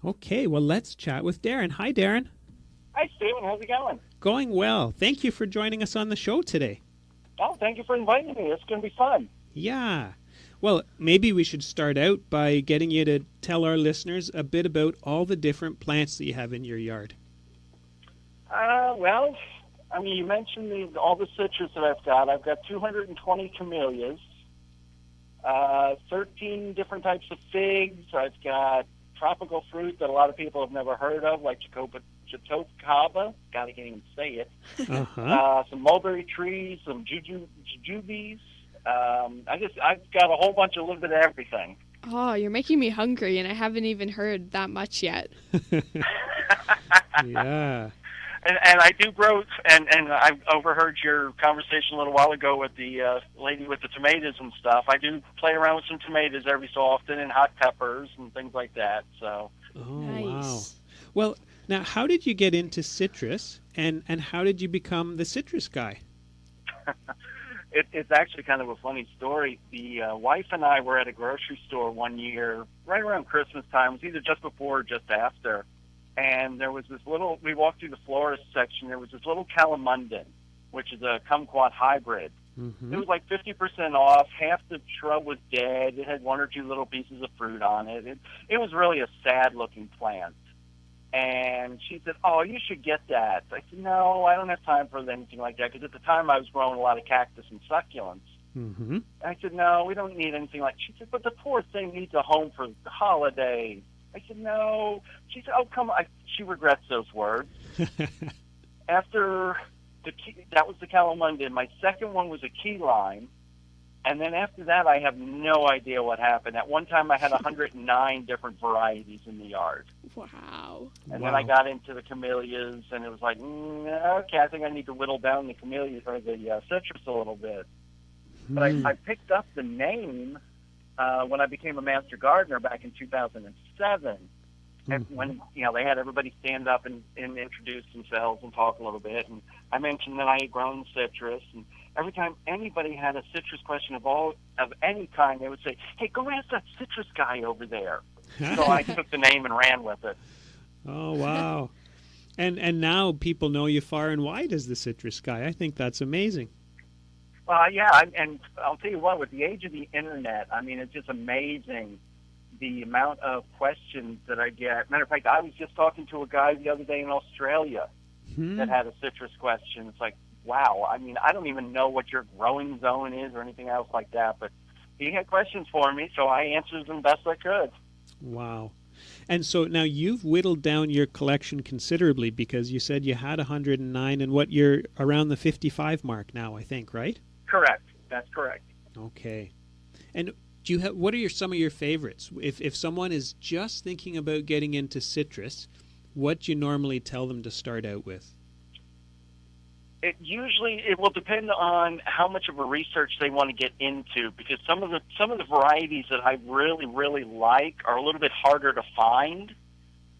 Okay, well, let's chat with Darren. Hi, Darren. Hi, Stephen. How's it going? Going well. Thank you for joining us on the show today. Oh, thank you for inviting me. It's going to be fun. Yeah. Well, maybe we should start out by getting you to tell our listeners a bit about all the different plants that you have in your yard. You mentioned all the citrus that I've got. I've got 220 camellias, 13 different types of figs. I've got tropical fruit that a lot of people have never heard of, like Chotocaba. God, I can't even say it. Some mulberry trees, some jujubes. I've got a whole bunch, a little bit of everything. Oh, you're making me hungry, and I haven't even heard that much yet. Yeah. And I do grow, and I overheard your conversation a little while ago with the lady with the tomatoes and stuff. I do play around with some tomatoes every so often, and hot peppers and things like that. So. Oh, nice. Wow. Well, now, how did you get into citrus, and how did you become the citrus guy? It's actually kind of a funny story. The wife and I were at a grocery store one year, right around Christmas time. It was either just before or just after. And there was this we walked through the florist section. There was this little calamundan, which is a kumquat hybrid. Mm-hmm. It was like 50% off. Half the shrub was dead. It had one or two little pieces of fruit on it. It was really a sad-looking plant. And she said, "Oh, you should get that." I said, "No, I don't have time for anything like that," because at the time I was growing a lot of cactus and succulents. Mm-hmm. I said, "No, we don't need anything like." She said, "But the poor thing needs a home for the holidays." I said, "No." She said, "Oh, come on." She regrets those words. After that was the calamundan. My second one was a key lime. And then after that, I have no idea what happened. At one time, I had 109 different varieties in the yard. Wow. And then I got into the camellias, and it was like, okay, I think I need to whittle down the camellias or the citrus a little bit. But I picked up the name when I became a master gardener back in 2007. And when they had everybody stand up and introduce themselves and talk a little bit, and I mentioned that I had grown citrus, and every time anybody had a citrus question of any kind, they would say, "Hey, go ask that citrus guy over there." So I took the name and ran with it. Oh, wow. And now people know you far and wide as the citrus guy. I think that's amazing. Well, yeah, and I'll tell you what, with the age of the internet, I mean, it's just amazing the amount of questions that I get. Matter of fact, I was just talking to a guy the other day in Australia that had a citrus question. It's like, wow, I mean, I don't even know what your growing zone is or anything else like that, but he had questions for me, so I answered them best I could. Wow. And so now you've whittled down your collection considerably, because you said you had 109, and what, you're around the 55 mark now, I think, right? Correct. That's correct. Okay. And do you what are some of your favorites? If someone is just thinking about getting into citrus, what do you normally tell them to start out with? It will depend on how much of a research they want to get into, because some of the varieties that I really, really like are a little bit harder to find.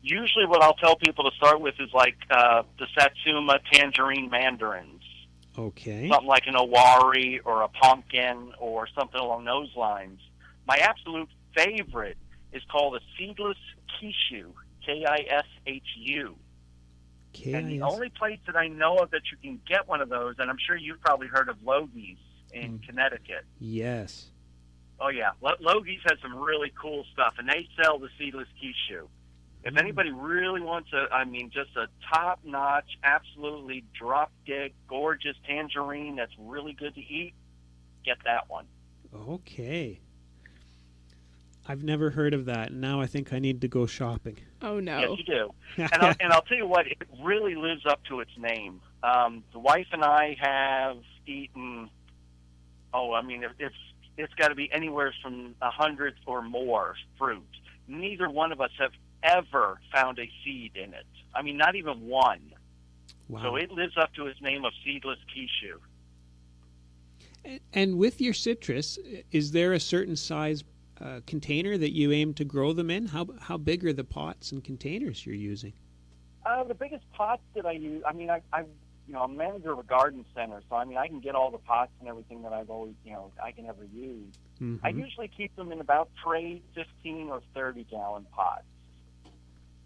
Usually what I'll tell people to start with is like the Satsuma tangerine mandarins. Okay. Something like an Owari or a pumpkin or something along those lines. My absolute favorite is called a seedless Kishu, Kishu. And the only place that I know of that you can get one of those, and I'm sure you've probably heard of Logie's in Connecticut. Yes. Oh, yeah. Logie's has some really cool stuff, and they sell the seedless Kishu. If anybody really wants just a top-notch, absolutely drop-dead, gorgeous tangerine that's really good to eat, get that one. Okay. I've never heard of that, and now I think I need to go shopping. Oh, no. Yes, you do. And I'll tell you what, it really lives up to its name. The wife and I have eaten, it's got to be anywhere from 100 or more fruits. Neither one of us have ever found a seed in it. I mean, not even one. Wow. So it lives up to its name of seedless Kishu. And with your citrus, is there a certain size container that you aim to grow them in? How big are the pots and containers you're using? The biggest pots that I use, I'm a manager of a garden center, so I can get all the pots and everything that I've always, I can ever use. I usually keep them in about 15 or 30 gallon pots.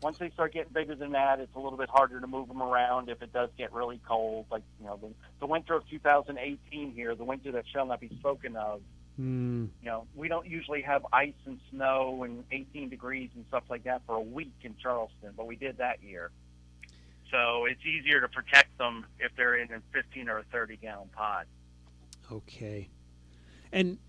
Once they start getting bigger than that, it's a little bit harder to move them around if it does get really cold. Like, the winter of 2018 here, the winter that shall not be spoken of, we don't usually have ice and snow and 18 degrees and stuff like that for a week in Charleston, but we did that year. So it's easier to protect them if they're in a 15 or a 30-gallon pot. Okay. And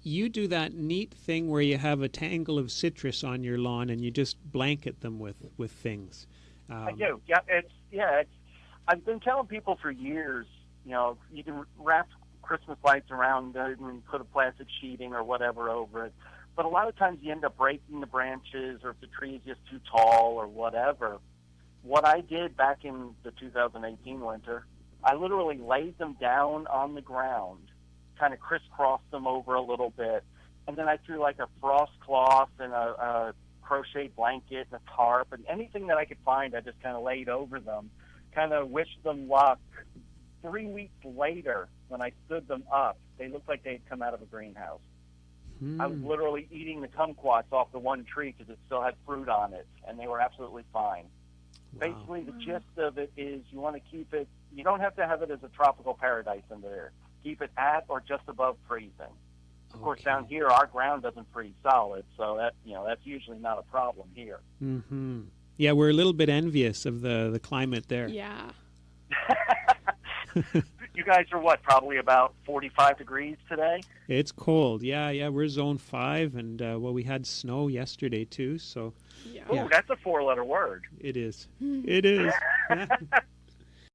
you do that neat thing where you have a tangle of citrus on your lawn and you just blanket them with things. I do. Yeah, I've been telling people for years, you can wrap Christmas lights around it and put a plastic sheeting or whatever over it. But a lot of times you end up breaking the branches, or if the tree is just too tall or whatever. What I did back in the 2018 winter, I literally laid them down on the ground, kind of crisscrossed them over a little bit, and then I threw like a frost cloth and a crochet blanket and a tarp and anything that I could find. I just kind of laid over them, kind of wished them luck. 3 weeks later, when I stood them up, they looked like they had come out of a greenhouse. I was literally eating the kumquats off the one tree because it still had fruit on it, and they were absolutely fine. Wow. Basically, the gist of it is you want to keep it, you don't have to have it as a tropical paradise in there. Keep it at or just above freezing. Of course, down here, our ground doesn't freeze solid, so that's usually not a problem here. Mm-hmm. Yeah, we're a little bit envious of the climate there. Yeah. You guys are what, probably about 45 degrees today? It's cold. Yeah, we're zone 5, and we had snow yesterday too, so... Yeah. Ooh, that's a 4-letter word. It is. It is.